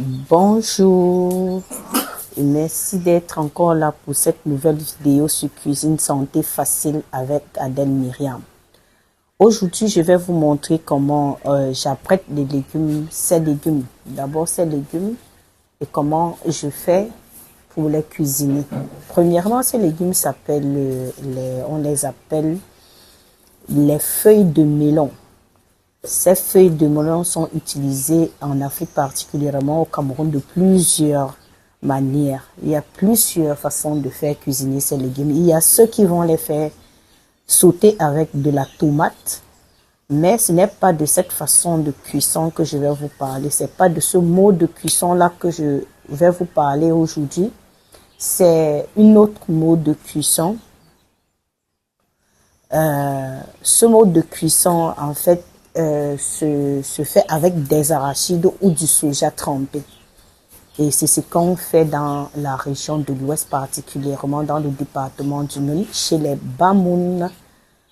Bonjour et merci d'être encore là pour cette nouvelle vidéo sur cuisine santé facile avec Adèle Myriam. Aujourd'hui, je vais vous montrer comment j'apprête les légumes, ces légumes. D'abord ces légumes et comment je fais pour les cuisiner. Premièrement, ces légumes s'appellent, on les appelle les feuilles de melon. Ces feuilles de melon sont utilisées en Afrique, particulièrement au Cameroun, de plusieurs manières. Il y a plusieurs façons de faire cuisiner ces légumes. Il y a ceux qui vont les faire sauter avec de la tomate, mais ce n'est pas de cette façon de cuisson que je vais vous parler. C'est pas de ce mode de cuisson-là que je vais vous parler aujourd'hui. C'est une autre mode de cuisson. Ce mode de cuisson, en fait, se fait avec des arachides ou du soja trempé. Et c'est ce qu'on fait dans la région de l'Ouest, particulièrement dans le département du Nord, chez les Bamoun.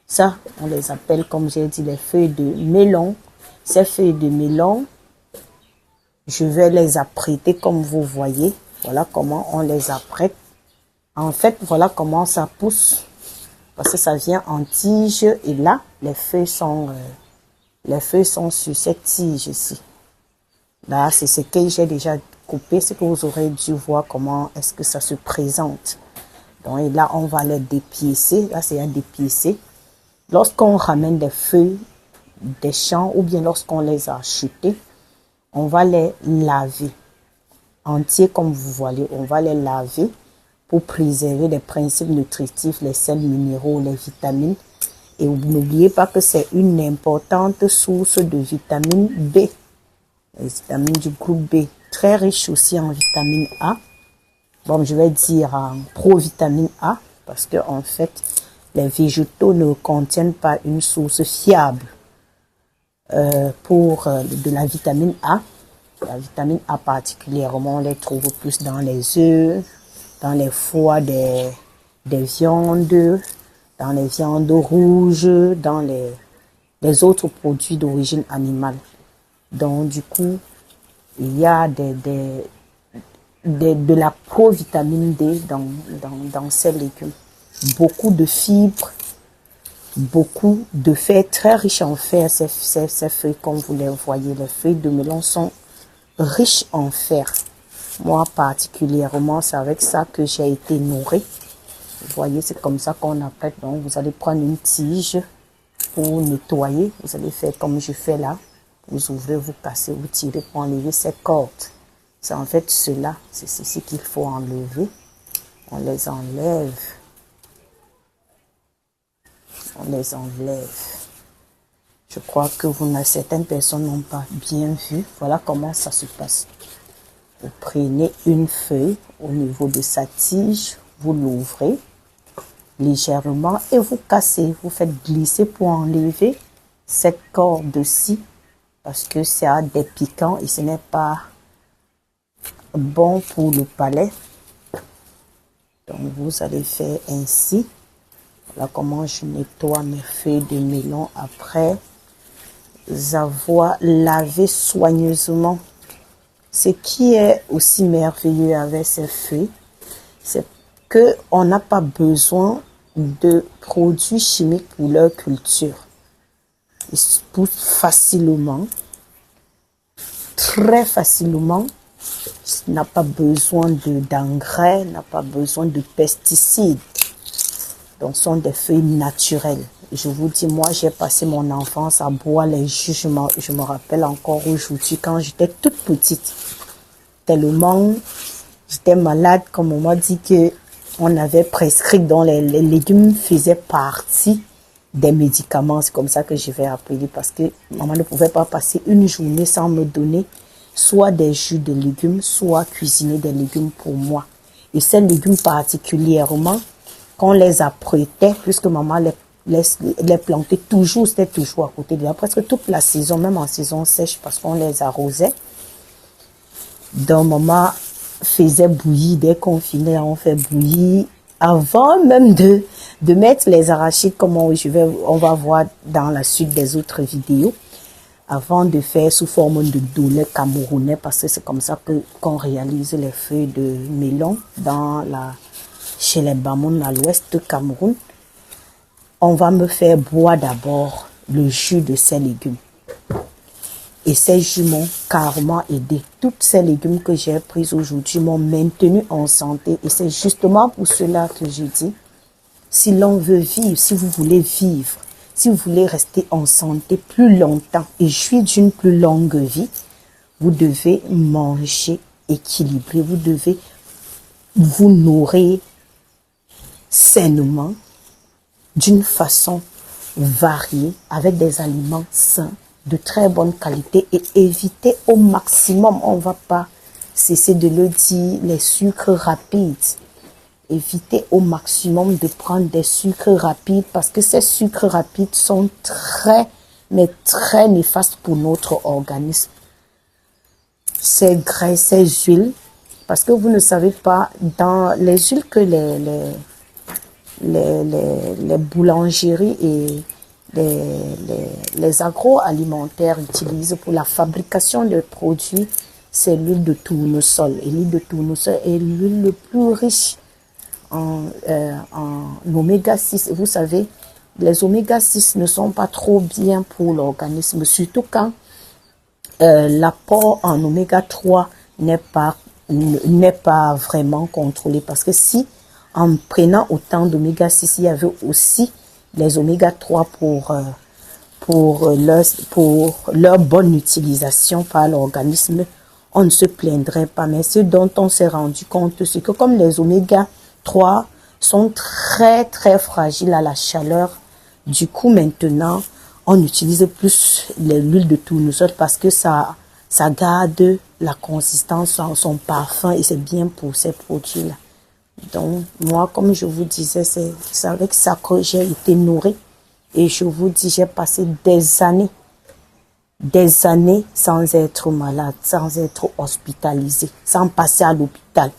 Ça, on les appelle, comme j'ai dit, les feuilles de melon. Ces feuilles de melon, je vais les apprêter comme vous voyez. Voilà comment on les apprête. En fait, voilà comment ça pousse. Parce que ça vient en tige et là, les feuilles sont sur cette tige ici. Là, c'est ce que j'ai déjà coupé, ce que vous aurez dû voir comment est-ce que ça se présente. Donc, et là, on va les dépiécer. Là, c'est un dépiécé. Lorsqu'on ramène des feuilles des champs ou bien lorsqu'on les a achetées, on va les laver entiers comme vous voyez. On va les laver pour préserver les principes nutritifs, les sels minéraux, les vitamines. Et n'oubliez pas que c'est une importante source de vitamine B. Les vitamines du groupe B, très riche aussi en vitamine A. Bon, je vais dire en provitamine A, parce que en fait, les végétaux ne contiennent pas une source fiable pour de la vitamine A. La vitamine A particulièrement, on les trouve plus dans les œufs, dans les foies des viandes, dans les viandes rouges, dans les autres produits d'origine animale. Donc, du coup, il y a de la provitamine D dans ces légumes. Beaucoup de fibres, beaucoup de fer, très riches en fer, ces feuilles, comme vous les voyez. Les feuilles de melon sont riches en fer. Moi, particulièrement, c'est avec ça que j'ai été nourrie. Vous voyez, c'est comme ça qu'on apprête. Donc, vous allez prendre une tige pour nettoyer. Vous allez faire comme je fais là. Vous ouvrez, vous cassez, vous tirez pour enlever ces cordes. C'est en fait cela, c'est ceci qu'il faut enlever. On les enlève. On les enlève. Je crois que certaines personnes n'ont pas bien vu. Voilà comment ça se passe. Vous prenez une feuille au niveau de sa tige, vous l'ouvrez légèrement et vous cassez. Vous faites glisser pour enlever cette corde-ci parce que ça a des piquants et ce n'est pas bon pour le palais. Donc vous allez faire ainsi. Voilà comment je nettoie mes feuilles de melon après avoir lavé soigneusement. Ce qui est aussi merveilleux avec ces feuilles, c'est qu'on n'a pas besoin de produits chimiques pour leur culture. Ils poussent facilement, très facilement. N'a pas besoin d'engrais, n'a pas besoin de pesticides. Donc, ce sont des feuilles naturelles. Je vous dis, moi, j'ai passé mon enfance à boire les jus. Je me rappelle encore aujourd'hui quand j'étais toute petite. Tellement j'étais malade, comme on m'a dit que on avait prescrit, dont les légumes faisaient partie des médicaments. C'est comme ça que je vais appeler parce que maman ne pouvait pas passer une journée sans me donner soit des jus de légumes, soit cuisiner des légumes pour moi. Et ces légumes particulièrement, quand on les apprêtait, puisque maman les plantait toujours, c'était toujours à côté de là, presque toute la saison, même en saison sèche, parce qu'on les arrosait. Donc maman faisait bouillir, dès qu'on finit, on fait bouillir, avant même de mettre les arachides, comme on va voir dans la suite des autres vidéos. avant de faire sous forme de doulet camerounais, parce que c'est comme ça qu'on réalise les feuilles de melon chez les Bamoun à l'ouest de Cameroun. On va me faire boire d'abord le jus de ces légumes. Et ces jus m'ont carrément aidé. Toutes ces légumes que j'ai pris aujourd'hui m'ont maintenu en santé. Et c'est justement pour cela que je dis, si l'on veut vivre, si vous voulez vivre, si vous voulez rester en santé plus longtemps et jouir d'une plus longue vie, vous devez manger équilibré. Vous devez vous nourrir sainement, d'une façon variée, avec des aliments sains, de très bonne qualité et éviter au maximum, on ne va pas cesser de le dire, les sucres rapides. Évitez au maximum de prendre des sucres rapides parce que ces sucres rapides sont très, mais très néfastes pour notre organisme. Ces graisses, ces huiles, parce que vous ne savez pas, dans les huiles que les boulangeries et les agroalimentaires utilisent pour la fabrication de produits, c'est l'huile de tournesol. Et l'huile de tournesol est l'huile le plus riche en oméga 6. Vous savez, les oméga 6 ne sont pas trop bien pour l'organisme, surtout quand l'apport en oméga 3 n'est pas vraiment contrôlé. Parce que si en prenant autant d'oméga 6, il y avait aussi les oméga 3 pour leur bonne utilisation par l'organisme, on ne se plaindrait pas. Mais ce dont on s'est rendu compte, c'est que comme les oméga 3 sont très très fragiles à la chaleur, du coup maintenant on utilise plus l'huile de tournesol parce que ça garde la consistance, son parfum, et c'est bien pour ces produits-là. Donc moi, comme je vous disais, c'est avec ça que j'ai été nourrie, et je vous dis, j'ai passé des années sans être malade, sans être hospitalisée, sans passer à l'hôpital.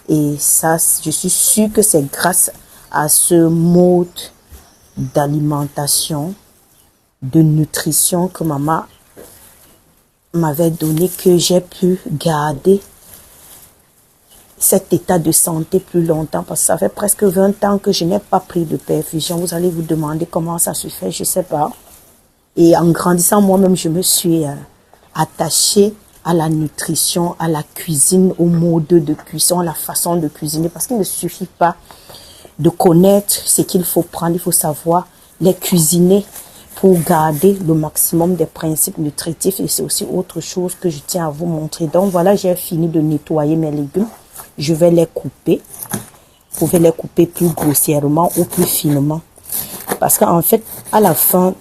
Et ça, je suis sûre que c'est grâce à ce mode d'alimentation, de nutrition que maman m'avait donné, que j'ai pu garder cet état de santé plus longtemps, parce que ça fait presque 20 ans que je n'ai pas pris de perfusion. Vous allez vous demander comment ça se fait, je ne sais pas. Et en grandissant, moi-même, je me suis attachée à la nutrition, à la cuisine, au mode de cuisson, à la façon de cuisiner, parce qu'il ne suffit pas de connaître ce qu'il faut prendre, il faut savoir les cuisiner pour garder le maximum des principes nutritifs. Et c'est aussi autre chose que je tiens à vous montrer. Donc voilà, j'ai fini de nettoyer mes légumes. Je vais les couper. Vous pouvez les couper plus grossièrement ou plus finement. Parce qu'en fait, à la fin,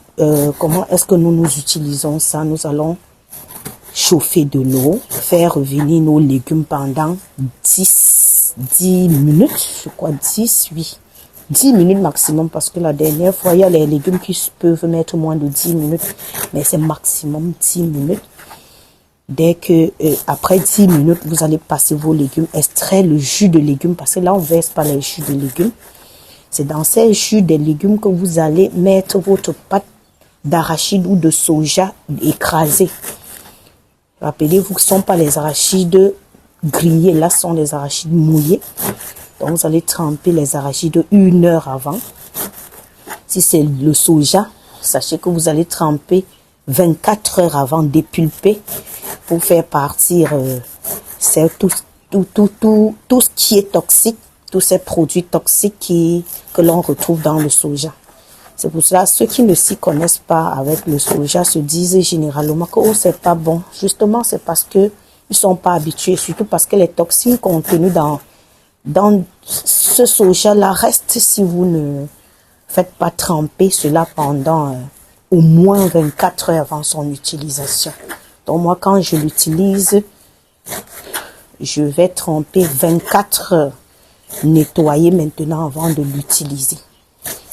comment est-ce que nous utilisons ça? Nous allons chauffer de l'eau, faire revenir nos légumes pendant 10 minutes, je crois 10 minutes maximum, parce que la dernière fois, il y a les légumes qui peuvent mettre moins de 10 minutes, mais c'est maximum 10 minutes. Dès que, après 10 minutes, vous allez passer vos légumes, extraire le jus de légumes, parce que là, on ne verse pas les jus de légumes. C'est dans ces jus de légumes que vous allez mettre votre pâte d'arachide ou de soja écrasée. Rappelez-vous que ce ne sont pas les arachides grillés, là, ce sont les arachides mouillés. Donc, vous allez tremper les arachides 1 heure avant. Si c'est le soja, sachez que vous allez tremper 24 heures avant, dépulper, pour faire partir tout ce qui est toxique, tous ces produits toxiques que l'on retrouve dans le soja. C'est pour cela, ceux qui ne s'y connaissent pas avec le soja se disent généralement que oh, c'est pas bon. Justement, c'est parce que ils sont pas habitués, surtout parce que les toxines contenues dans ce soja-là restent si vous ne faites pas tremper cela pendant au moins 24 heures avant son utilisation. Donc moi, quand je l'utilise, je vais tremper 24 heures, nettoyer maintenant avant de l'utiliser.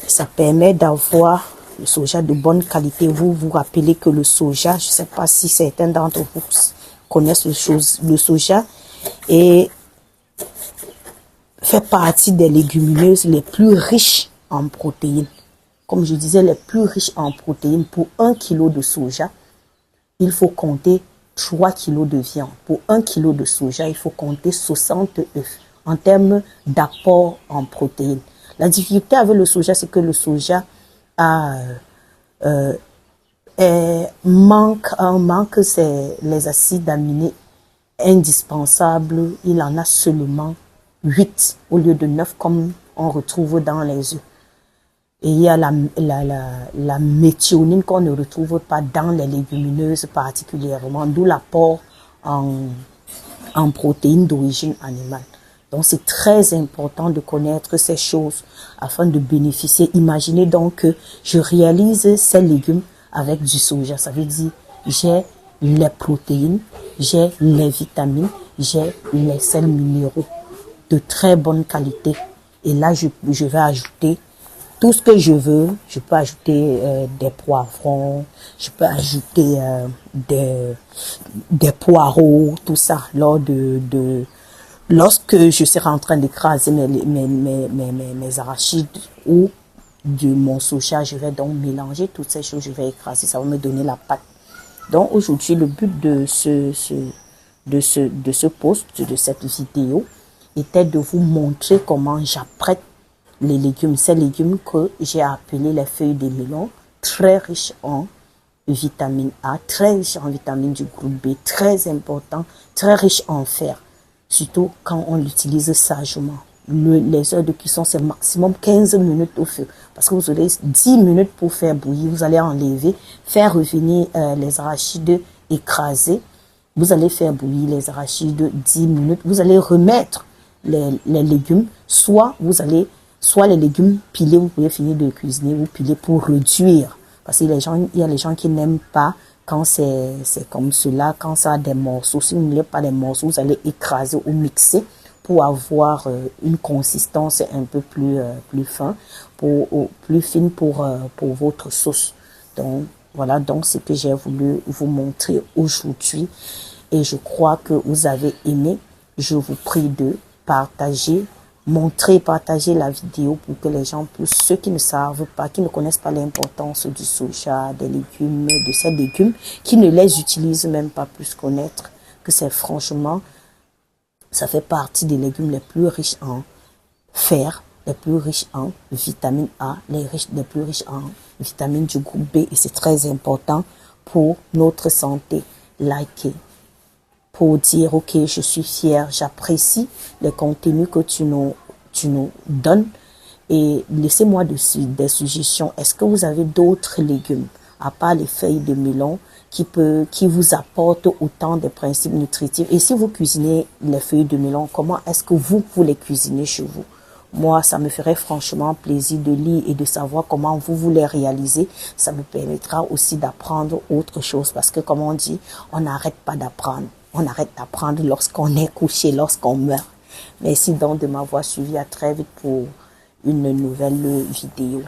Ça permet d'avoir le soja de bonne qualité. Vous vous rappelez que le soja, je ne sais pas si certains d'entre vous connaissent le soja, et fait partie des légumineuses les plus riches en protéines. Comme je disais, les plus riches en protéines. Pour 1 kilo de soja, il faut compter 3 kilos de viande. Pour 1 kilo de soja, il faut compter 60 œufs en termes d'apport en protéines. La difficulté avec le soja, c'est que le soja manque les acides aminés indispensables. Il en a seulement 8 au lieu de 9 comme on retrouve dans les œufs. Et il y a la méthionine qu'on ne retrouve pas dans les légumineuses particulièrement, d'où l'apport en protéines d'origine animale. Donc c'est très important de connaître ces choses afin de bénéficier. Imaginez donc que je réalise ces légumes avec du soja. Ça veut dire j'ai les protéines, j'ai les vitamines, j'ai les sels minéraux de très bonne qualité. Et là, je vais ajouter tout ce que je veux. Je peux ajouter des poivrons, je peux ajouter des poireaux, tout ça. Lorsque je serai en train d'écraser mes arachides ou de mon soja, je vais donc mélanger toutes ces choses, je vais écraser, ça va me donner la pâte. Donc aujourd'hui, le but de ce post, de cette vidéo, était de vous montrer comment j'apprête les légumes, ces légumes que j'ai appelés les feuilles de melon, très riches en vitamine A, très riches en vitamine du groupe B, très important, très riches en fer, surtout quand on l'utilise sagement. Les heures de cuisson, c'est maximum 15 minutes au feu, parce que vous aurez 10 minutes pour faire bouillir, vous allez enlever, faire revenir les arachides écrasés, vous allez faire bouillir les arachides 10 minutes, vous allez remettre les légumes, soit les légumes pilés, vous pouvez finir de cuisiner, vous pilez pour réduire. Parce qu'il y a les gens qui n'aiment pas quand c'est comme cela, quand ça a des morceaux. Si vous ne voulez pas les morceaux, vous allez écraser ou mixer pour avoir une consistance un peu plus fin, plus fine pour votre sauce. Donc, voilà donc ce que j'ai voulu vous montrer aujourd'hui. Et je crois que vous avez aimé. Je vous prie de partager, partager la vidéo pour que les gens puissent, ceux qui ne savent pas, qui ne connaissent pas l'importance du soja, des légumes, de ces légumes, qui ne les utilisent même pas, puissent connaître que c'est franchement, ça fait partie des légumes les plus riches en fer, les plus riches en vitamine A, les plus riches en vitamines du groupe B, et c'est très important pour notre santé. Likez. Pour dire, ok, je suis fière, j'apprécie les contenus que tu nous donnes, et laissez-moi des suggestions. Est-ce que vous avez d'autres légumes, à part les feuilles de melon, qui vous apportent autant de principes nutritifs? Et si vous cuisinez les feuilles de melon, comment est-ce que vous les cuisinez chez vous? Moi, ça me ferait franchement plaisir de lire et de savoir comment vous les réalisez. Ça me permettra aussi d'apprendre autre chose, parce que comme on dit, on n'arrête pas d'apprendre. On arrête d'apprendre lorsqu'on est couché, lorsqu'on meurt. Merci donc de m'avoir suivi. À très vite pour une nouvelle vidéo.